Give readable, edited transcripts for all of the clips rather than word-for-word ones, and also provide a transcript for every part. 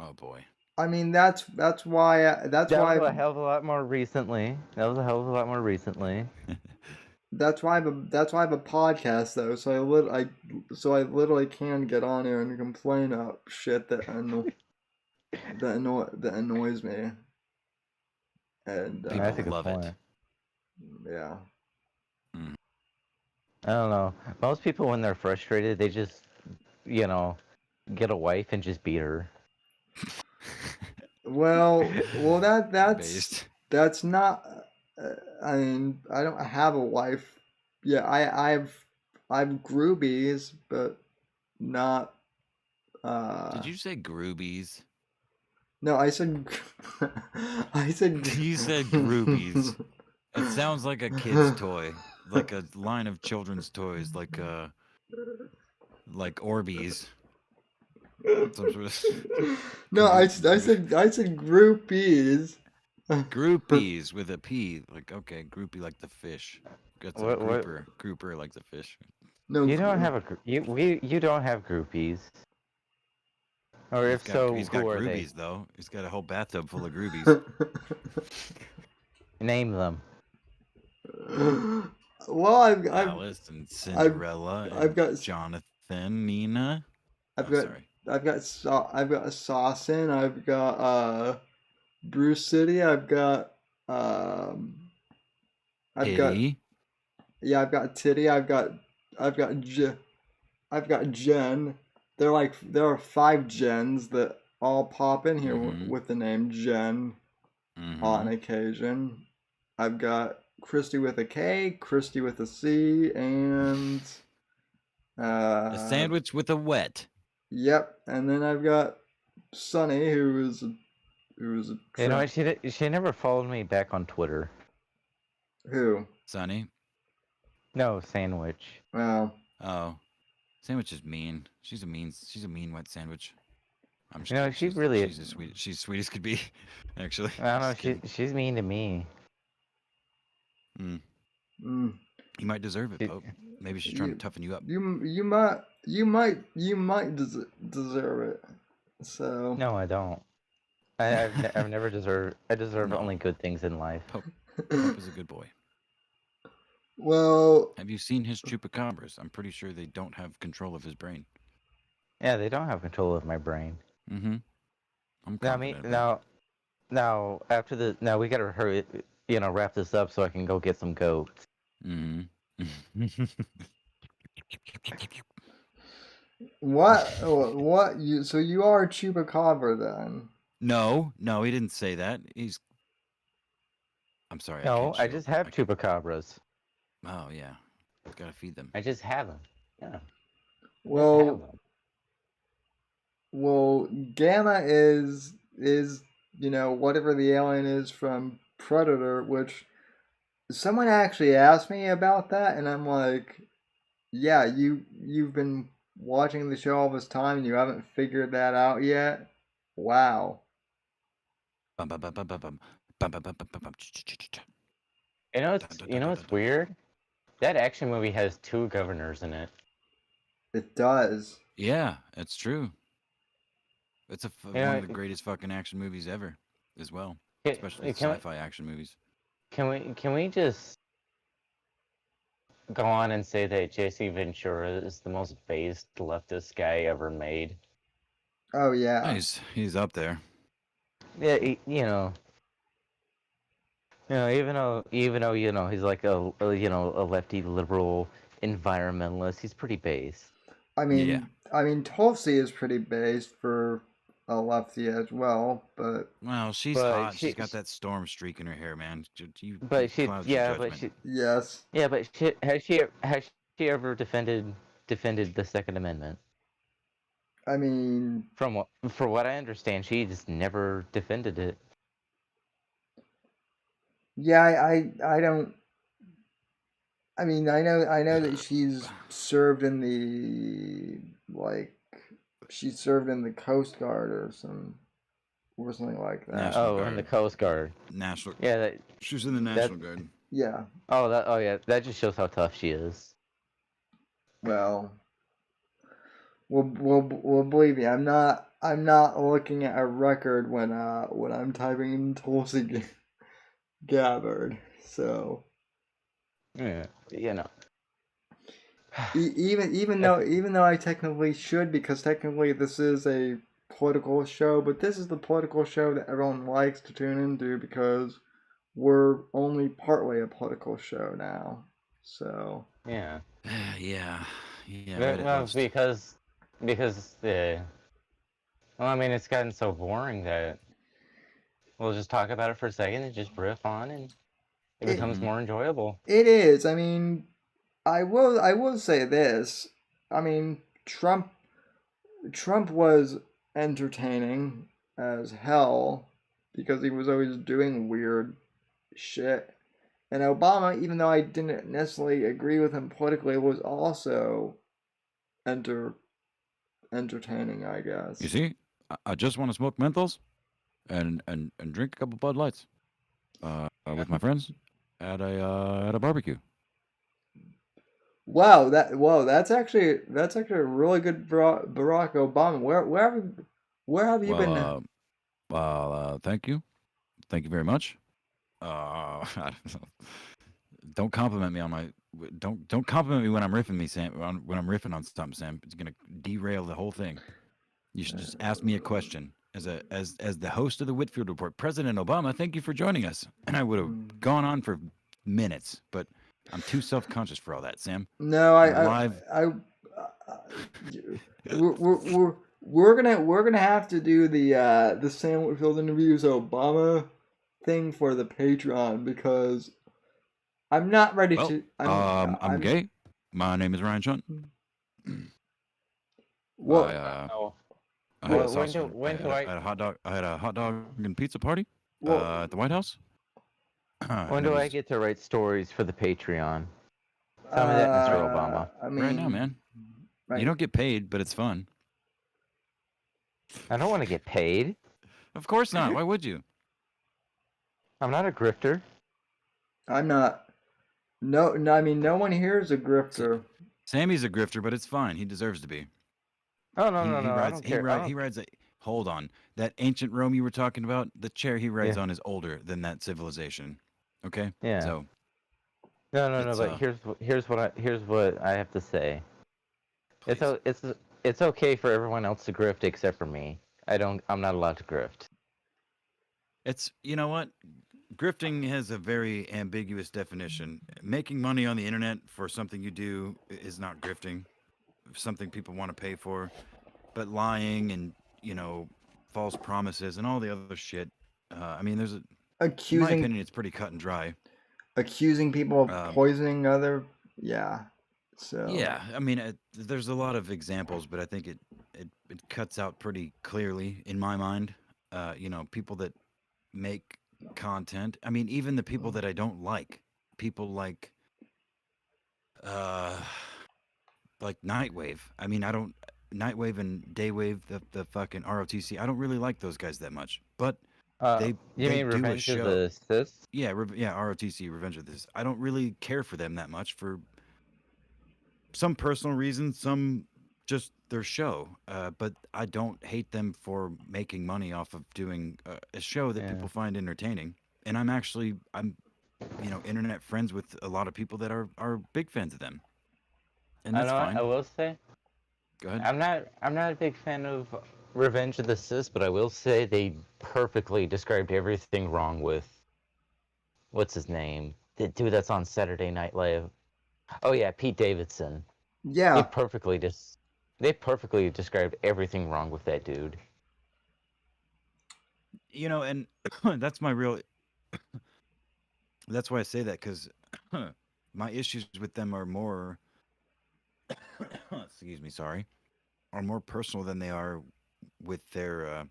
Oh boy. I mean, that's why That was a hell of a lot more recently. That's why I have a podcast though, so I literally can get on here and complain about shit that annoys me. And People love it. Yeah. I don't know. Most people, when they're frustrated, they just, get a wife and just beat her. Well, Based. that's not. I mean, I don't have a wife. Yeah, I've groupies, but not. Did you say groupies? No, I said. You said groupies. It sounds like a kid's toy, like a line of children's toys, like Orbeez. Some sort of No, I said groupies. Groupies with a P. Like, okay, groupie like the fish. Got some What? grouper like the fish. No, You don't have you don't have groupies. Or if so, he's got who are groupies they? though. He's got a whole bathtub full of groupies. Name them. Well, I've Alice and Cinderella I've got Jonathan, Nina. I've got Saucin, I've got Bruce City, I've got Titty. I've got Titty, I've got Jen. There are 5 Jens that all pop in here with the name Jen on occasion. I've got Christy with a K, Christy with a C, and a sandwich with a wet. Yep, and then I've got Sunny, who is a you know what? She never followed me back on Twitter. Who? Sunny? No, Sandwich. Well. Oh, Sandwich is mean. She's a mean wet sandwich. I'm just. She's sweet as could be. Actually. I don't know. She's mean to me. Mm. You might deserve it, Pope. Maybe she's trying to toughen you up. You might deserve it. So. No, I don't. I've never deserved. I deserve only good things in life. Pope is a good boy. Well, have you seen his chupacabras? I'm pretty sure they don't have control of his brain. Yeah, they don't have control of my brain. Mm-hmm. I'm confident. Now we gotta hurry. Wrap this up so I can go get some goats. Mm-hmm. What? So you are a chupacabra then? No, he didn't say that. I'm sorry. No, I just have chupacabras. Oh yeah, gotta feed them. I just have them. Yeah. Well, Gamma is whatever the alien is from Predator, which someone actually asked me about that, and I'm like, yeah, you've been watching the show all this time and you haven't figured that out yet? Wow. You know what's weird? That action movie has 2 governors in it. It does. Yeah, it's true. It's one of the greatest fucking action movies ever, as well. Especially sci-fi action movies. Can we just go on and say that Jesse Ventura is the most based leftist guy ever made? Oh yeah. He's up there. Yeah, even though he's like a lefty liberal environmentalist, he's pretty based. I mean, Tulsi is pretty based for a lefty as well, but she's hot. She's got that storm streak in her hair, man. Yes. Yeah, but has she ever defended the Second Amendment? I mean, for what I understand, she just never defended it. Yeah, I don't. I mean, I know that she's served in the Coast Guard or something like that. National Guard. In the Coast Guard. National. Yeah, she was in the National Guard. Yeah. Oh, yeah. That just shows how tough she is. Well, believe me, I'm not I'm not looking at a record when I'm typing in Tulsi Gabbard. So Yeah, you know. even though I technically should, because technically this is a political show, but this is the political show that everyone likes to tune into because we're only partly a political show now. So Yeah. yeah. Well, because the well, I mean, it's gotten so boring that we'll just talk about it for a second and just riff on, and it becomes more enjoyable. It is. I mean, I will say this. I mean, Trump was entertaining as hell because he was always doing weird shit. And Obama, even though I didn't necessarily agree with him politically, was also entertaining, I guess. You see, I just want to smoke menthols and drink a couple Bud Lights with my friends at a barbecue. Wow, that's actually a really good Barack Obama. Where have you been? Thank you very much. Don't compliment me on my don't compliment me when I'm riffing Sam. When I'm riffing on something, Sam, it's gonna derail the whole thing. You should just ask me a question as the host of the Whitfield Report. President Obama, thank you for joining us. And I would have gone on for minutes, but I'm too self-conscious for all that, Sam. No, we're gonna have to do the Sam Whitfield interviews Obama thing for the Patreon because I'm not ready to. I'm gay. My name is Ryan Shunt. Well, I had a hot dog. I had a hot dog and pizza party at the White House. When do I get to write stories for the Patreon? Tell me that, Mr. Obama. I mean, right now, man. Right. You don't get paid, but it's fun. I don't want to get paid. Of course not. Why would you? I'm not a grifter. I'm not. No, I mean, no one here is a grifter. Sammy's a grifter, but it's fine. He deserves to be. Oh, no. I don't care. He rides a... Hold on. That ancient Rome you were talking about, the chair he rides on is older than that civilization. Okay? Yeah. So... No, but here's what I have to say. Please. It's okay for everyone else to grift except for me. I'm not allowed to grift. It's, you know what? Grifting has a very ambiguous definition. Making money on the internet for something you do is not grifting. Something people want to pay for. But lying and, false promises and all the other shit. I mean, in my opinion, it's pretty cut and dry. Accusing people of poisoning other... Yeah. So... Yeah, I mean, there's a lot of examples, but I think it cuts out pretty clearly in my mind. People that make content. I mean, even the people that I don't like. People like Nightwave. I mean, Nightwave and Daywave, the fucking ROTC. I don't really like those guys that much, but they mean do Revenge a show. Of the Sith? Yeah, ROTC, Revenge of the Sith. I don't really care for them that much for some personal reasons, some just their show. But I don't hate them for making money off of doing a show that people find entertaining. And I'm internet friends with a lot of people that are big fans of them. And that's fine. I will say. Go ahead. I'm not a big fan of Revenge of the Sith, but I will say they perfectly described everything wrong with what's his name? The dude that's on Saturday Night Live. Oh yeah, Pete Davidson. Yeah. They perfectly described everything wrong with that dude. And that's my real... That's why I say that, because my issues with them are more... excuse me, sorry. Are more personal than they are with their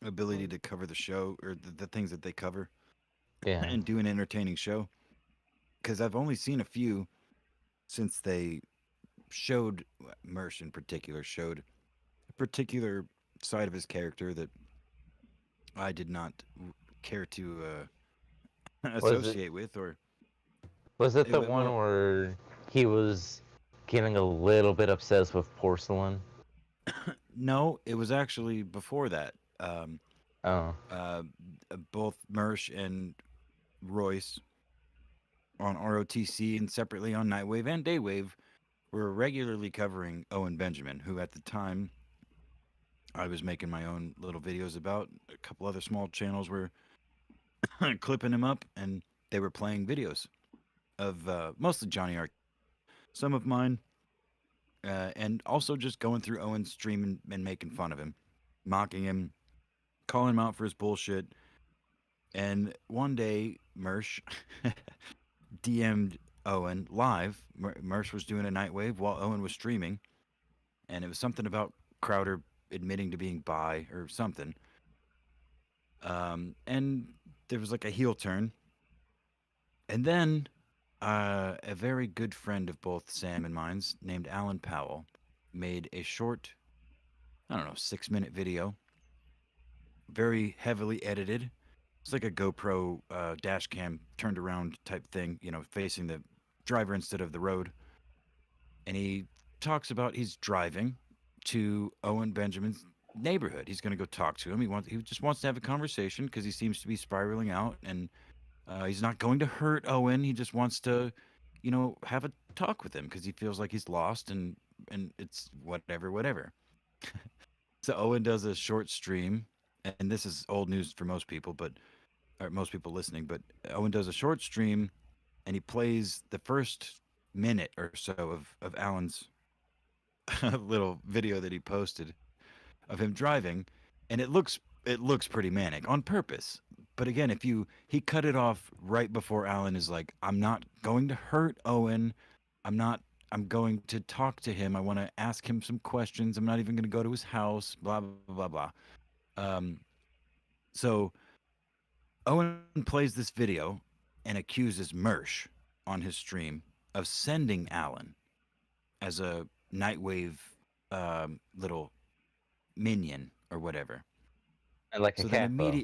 ability to cover the show or the things that they cover. Yeah. And do an entertaining show. Because I've only seen a few since they showed... Mersh in particular showed a particular side of his character that I did not care to associate with. Or was it the one where he was getting a little bit obsessed with porcelain? No, it was actually before that. Oh, Uh, Both Mersh and Royce on ROTC and separately on Nightwave and Daywave were regularly covering Owen Benjamin, who at the time I was making my own little videos about. A couple other small channels were clipping him up, and they were playing videos of mostly Johnny Arcade, some of mine, and also just going through Owen's stream and making fun of him, mocking him, calling him out for his bullshit. And one day, Mersh DM'd Owen live. Mersh was doing a Nightwave while Owen was streaming, and it was something about Crowder admitting to being bi or something. And there was like a heel turn. And then a very good friend of both Sam and mine's, named Allan Powell, made a short, I don't know, 6-minute video, very heavily edited. It's like a GoPro dash cam turned around type thing, facing the driver instead of the road. And he talks about he's driving to Owen Benjamin's neighborhood. He's going to go talk to him. He just wants to have a conversation because he seems to be spiraling out, and he's not going to hurt Owen. He just wants to, have a talk with him because he feels like he's lost, and it's whatever, whatever. So Owen does a short stream, and this is old news for most people, but or most people listening. But Owen does a short stream, and he plays the first minute or so of Alan's little video that he posted of him driving, and it looks pretty manic on purpose. But again, if you he cut it off right before Allan is like, "I'm not going to hurt Owen. I'm not. I'm going to talk to him. I want to ask him some questions. I'm not even going to go to his house. Blah blah blah blah." Um, so Owen plays this video and accuses Mersh on his stream of sending Allan as a Nightwave little minion or whatever. like a So then capo.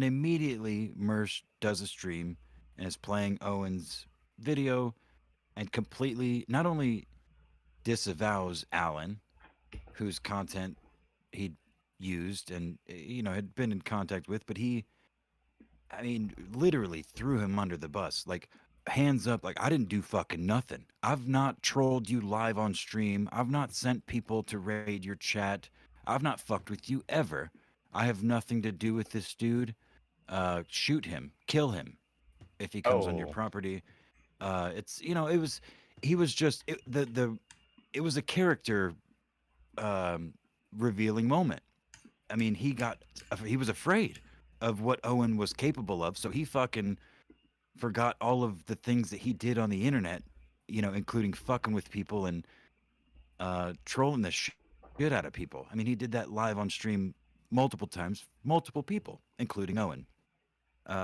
immediately Mersh does a stream and is playing Owen's video and completely not only disavows Allan, whose content he'd used and had been in contact with, but I mean, literally threw him under the bus. Like, hands up, like, I didn't do fucking nothing. I've not trolled you live on stream. I've not sent people to raid your chat. I've not fucked with you ever. I have nothing to do with this dude. Shoot him, kill him if he comes on your Oh, property. It was, he was just, it was a character um, revealing moment. I mean, he was afraid of what Owen was capable of, so he fucking forgot all of the things that he did on the internet, including fucking with people and trolling the shit out of people. I mean, he did that live on stream multiple times, multiple people, including Owen.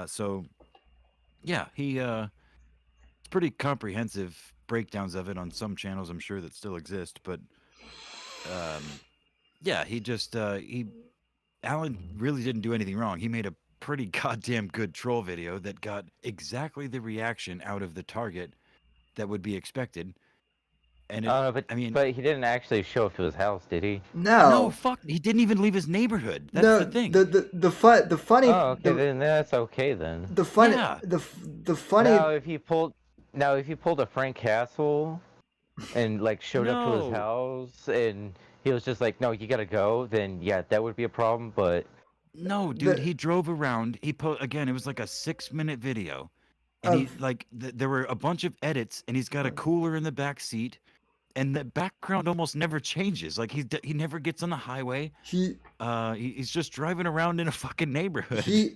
So yeah, it's pretty comprehensive breakdowns of it on some channels, I'm sure, that still exist. But um, yeah, Allan really didn't do anything wrong. He made a pretty goddamn good troll video that got exactly the reaction out of the target that would be expected. And I don't know, but I mean, but he didn't actually show up to his house, did he? no, No, fuck, he didn't even leave his neighborhood. That's no. the thing. The funny Oh, okay, then that's okay then. the funny Yeah, the funny Now, if he pulled a Frank Castle and like showed up to his no, house and he was just like, "No, you gotta go," then yeah, that would be a problem. But no, dude. the He drove around. Again. It was like a 6-minute video, and of there were a bunch of edits, and he's got a cooler in the back seat, and the background almost never changes. Like he never gets on the highway. he He's just driving around in a fucking neighborhood. he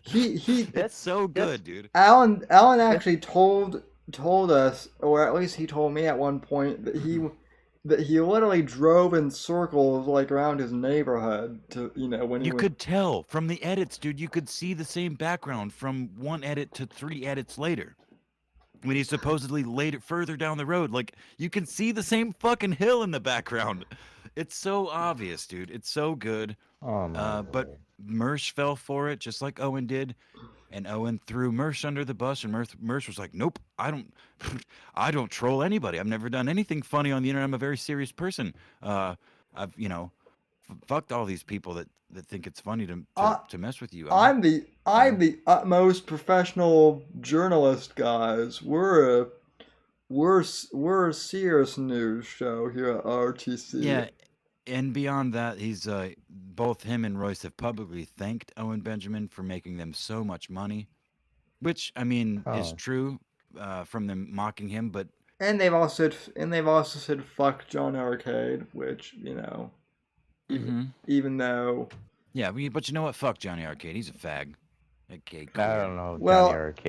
he It's that's so that's good, dude. Alan that's actually told us, or at least he told me at one point, that he literally drove in circles like around his neighborhood to when he You was could tell from the edits, dude. You could see the same background from one edit to 3 edits later. When he's supposedly later further down the road, like you can see the same fucking hill in the background. It's so obvious, dude. It's so good. oh my But lord. Mersh fell for it just like Owen did, and Owen threw Mersh under the bus, and Mersh was like, "Nope, I don't, I don't troll anybody. I've never done anything funny on the internet. I'm a very serious person. I've fucked all these people that think it's funny I, to mess with you. I'm the utmost professional journalist, guys. We're a serious news show here at RTC. Yeah, and beyond that, he's both him and Royce have publicly thanked Owen Benjamin for making them so much money, which I mean is Oh. true from them mocking him, but And they've also said fuck John Arcade, which even though yeah, but you know what? Fuck Johnny Arcade. He's a fag. Okay, I cool. don't know, Johnny well Arcade.